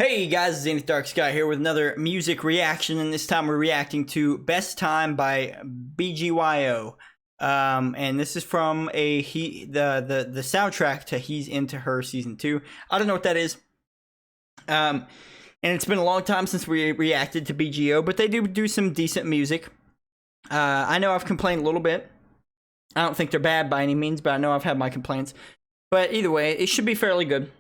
Hey guys, Zenith Darksky here with another music reaction, and this time we're reacting to Best Time by BGYO. And this is from the soundtrack to He's Into Her Season 2. I don't know what that is. And it's been a long time since we reacted to BGYO, but they do some decent music. I know I've complained a little bit. I don't think they're bad by any means, but I know I've had my complaints. But either way, it should be fairly good.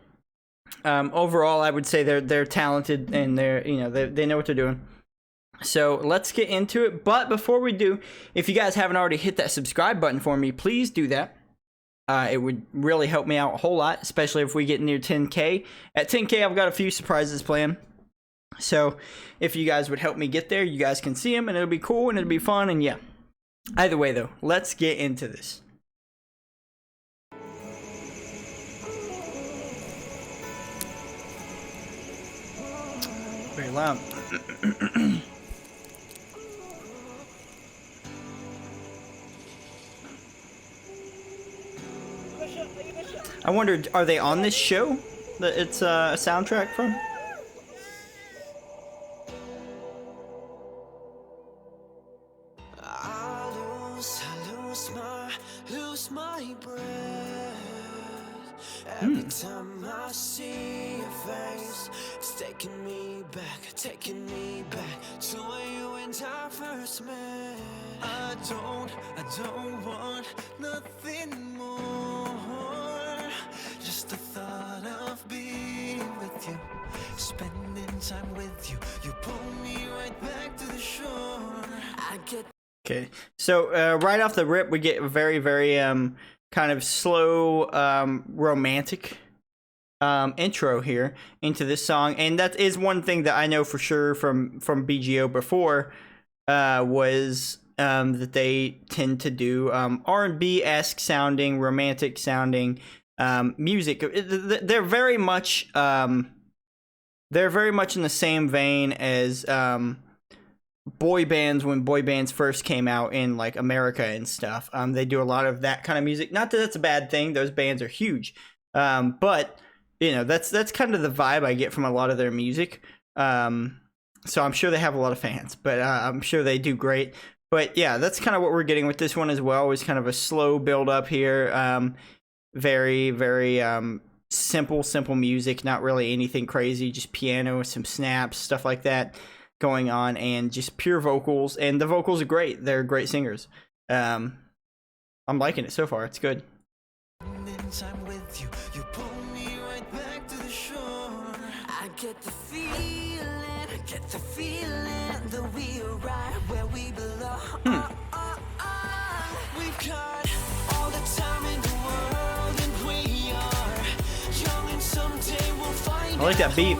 Overall, I would say they're talented and they know what they're doing. So let's get into it. But before we do, if you guys haven't already hit that subscribe button for me, please do that. It would really help me out a whole lot, especially if we get near 10K. At 10K, I've got a few surprises planned. So if you guys would help me get there, you guys can see them and it'll be cool and it'll be fun. And yeah, either way though, let's get into this. Very loud. I wondered, are they on this show that it's a soundtrack from? I lose my breath every time I see your face. It's taking me back to where you and I first met. I don't want nothing more. Just the thought of being with you, spending time with you. You pull me right back to the shore. I get. Okay, so right off the rip, we get a very kind of slow, romantic intro here into this song, and that is one thing that I know for sure from BGYO before, was that they tend to do R&B-esque sounding, romantic sounding music. They're very much in the same vein as boy bands when boy bands first came out in like America and stuff. They do a lot of that kind of music. Not that that's a bad thing. Those bands are huge. But you know, that's kind of the vibe I get from a lot of their music. So I'm sure they have a lot of fans, but I'm sure they do great. But yeah, that's kind of what we're getting with this one as well. Is kind of a slow build up here. Very simple music. Not really anything crazy. Just piano, some snaps, stuff like that going on, and just pure vocals, and the vocals are great. They're great singers. I'm liking it so far. It's good. I get the feeling that we are right where we belong. We've got all the time in the world, and we are young, and someday we'll find. I like that beat.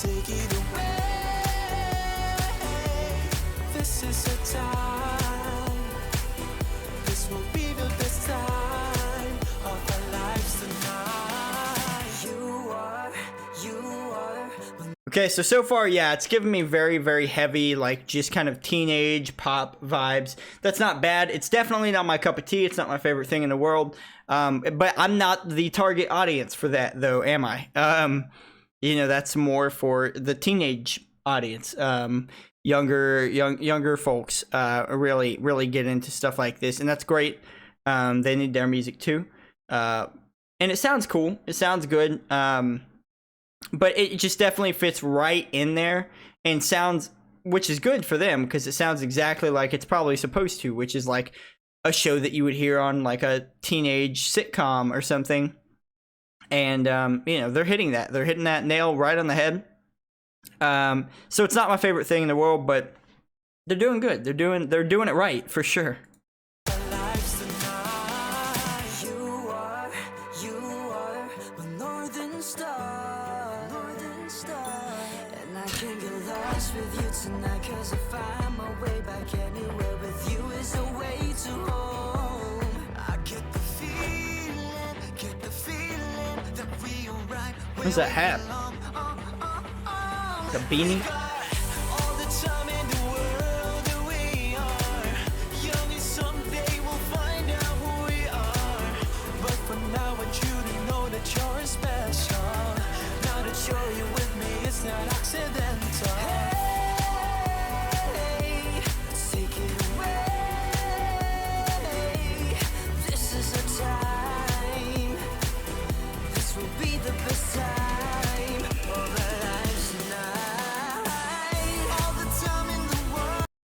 Take it away. This is a time. This will be the best time of our lives tonight. You are. Okay, so far, yeah, it's giving me very heavy, like just kind of teenage pop vibes. That's not bad. It's definitely not my cup of tea. It's not my favorite thing in the world. But I'm not the target audience for that, though, am I? You know, that's more for the teenage audience. Younger folks really get into stuff like this, and that's great. They need their music too, and it sounds cool. It sounds good. But it just definitely fits right in there and sounds, which is good for them because it sounds exactly like it's probably supposed to, which is like a show that you would hear on like a teenage sitcom or something. And, you know, they're hitting that nail right on the head. So it's not my favorite thing in the world, but they're doing good. They're doing it right for sure. You are my northern star. And I can't get lost with you tonight, 'cause I find my way back anywhere with you is a way to home. I get the feeling that we are right. What's that hat? The beanie? All the time in the world, we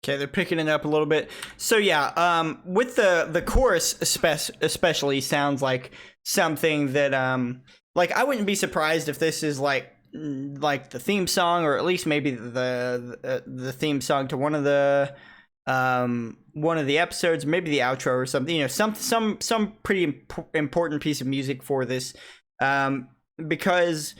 Okay, they're picking it up a little bit. So yeah, with the chorus especially sounds like something that like I wouldn't be surprised if this is like the theme song, or at least maybe the theme song to one of the episodes, maybe the outro or something. You know, some pretty important piece of music for this, because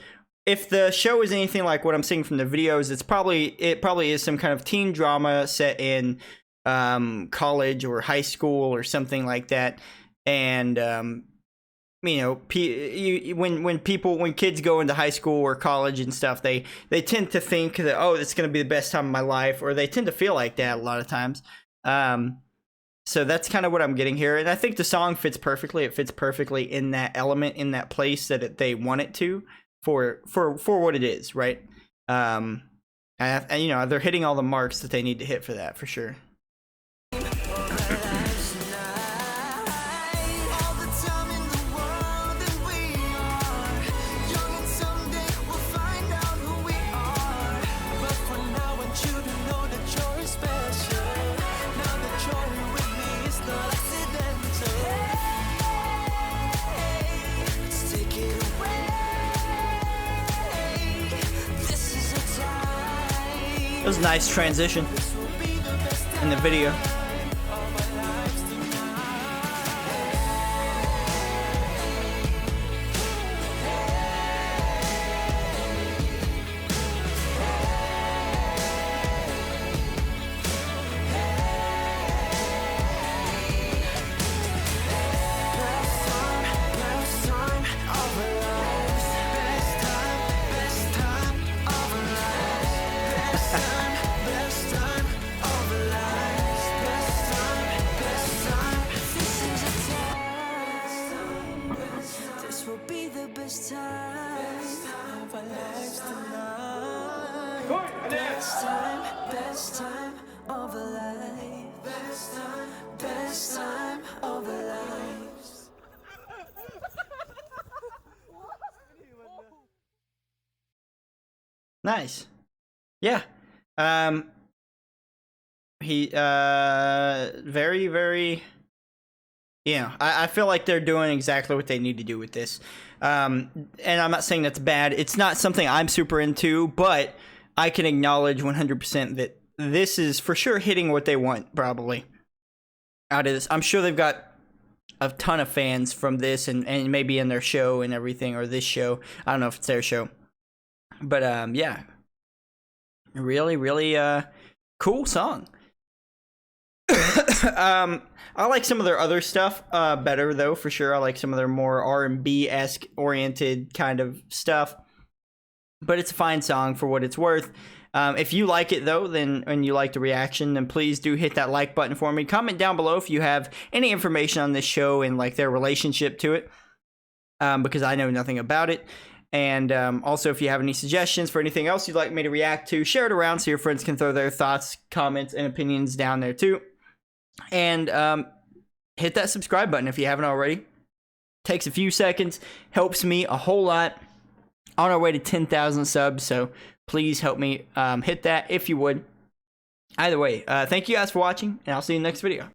if the show is anything like what I'm seeing from the videos, it probably is some kind of teen drama set in college or high school or something like that. And you know, when kids go into high school or college and stuff, they tend to think that, oh, it's going to be the best time of my life, or they tend to feel like that a lot of times. So that's kind of what I'm getting here, and I think the song fits perfectly. It fits perfectly in that element, in that place that they want it to. For what it is, right? And you know, they're hitting all the marks that they need to hit for that, for sure. It was a nice transition in the video. Best time of our life. Best time of our lives. Nice. Yeah. He very, very, you know, I feel like they're doing exactly what they need to do with this. And I'm not saying that's bad. It's not something I'm super into, but I can acknowledge 100% that this is for sure hitting what they want, probably, out of this. I'm sure they've got a ton of fans from this, and maybe in their show and everything, or this show. I don't know if it's their show. But, yeah. Really, really cool song. I like some of their other stuff better, though, for sure. I like some of their more R&B-esque oriented kind of stuff. But it's a fine song for what it's worth. If you like it, though, and you like the reaction, then please do hit that like button for me. Comment down below if you have any information on this show and like their relationship to it, because I know nothing about it. And also, if you have any suggestions for anything else you'd like me to react to, share it around so your friends can throw their thoughts, comments, and opinions down there too. And hit that subscribe button if you haven't already. Takes a few seconds, helps me a whole lot. On our way to 10,000 subs, so please help me hit that if you would. Either way, thank you guys for watching, and I'll see you in the next video.